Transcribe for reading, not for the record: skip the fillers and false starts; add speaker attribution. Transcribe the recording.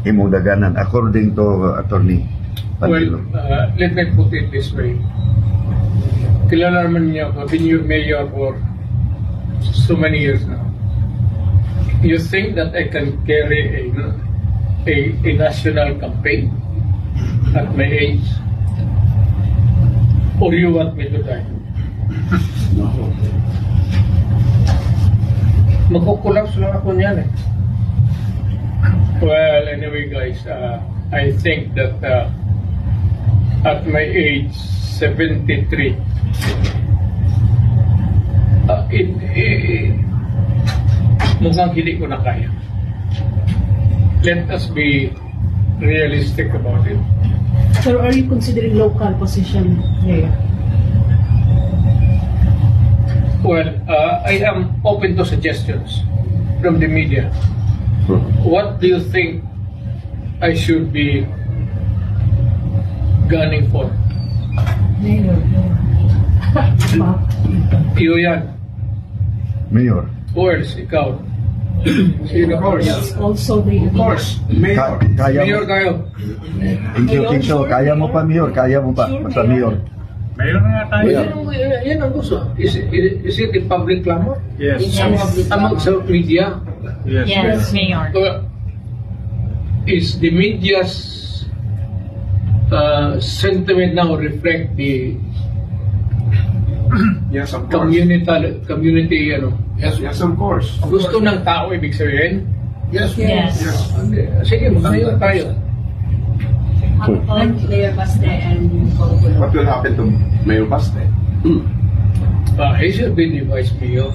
Speaker 1: imong daganan according to Attorney Padilla?
Speaker 2: Well, let me put it this way. Kilala naman niya ako, been your mayor for so many years now. You think that I can carry a national campaign at my age? Or you want me to die?
Speaker 3: No.
Speaker 2: Magkukulaps lang ako niyan eh. Well, anyway guys, I think that at my age, 73, mukhang hindi ko na kaya. Let us be realistic about it.
Speaker 4: So are you considering local position here?
Speaker 2: Well, I am open to suggestions from the media. What do you think I should be gunning for?
Speaker 4: Mayor.
Speaker 2: Iyo yan.
Speaker 1: Mayor.
Speaker 2: Who else? Ikaw. Sino?
Speaker 3: Of course.
Speaker 4: Also the
Speaker 3: Of course. Mayor.
Speaker 1: Kaya
Speaker 2: Mayor
Speaker 1: mo.
Speaker 2: kayo.
Speaker 1: Thank you, Tito. Kaya mo pa, Mayor. Kaya mo pa. Basta Mayor.
Speaker 3: Mayor na nga tayo.
Speaker 2: Yan ang gusto. Is it a public clamor?
Speaker 3: Yes.
Speaker 2: Among sa media?
Speaker 5: Yes, Mayor.
Speaker 2: Is the media's sentiment now reflect the
Speaker 3: Yes, of course.
Speaker 2: community
Speaker 3: Yes, of course.
Speaker 2: gusto ng tao, ibig sabihin?
Speaker 5: Yes.
Speaker 2: Sige, mayor tayo.
Speaker 5: Mayor Baste and
Speaker 3: What will happen to Mayor Baste?
Speaker 2: He should be the vice mayor.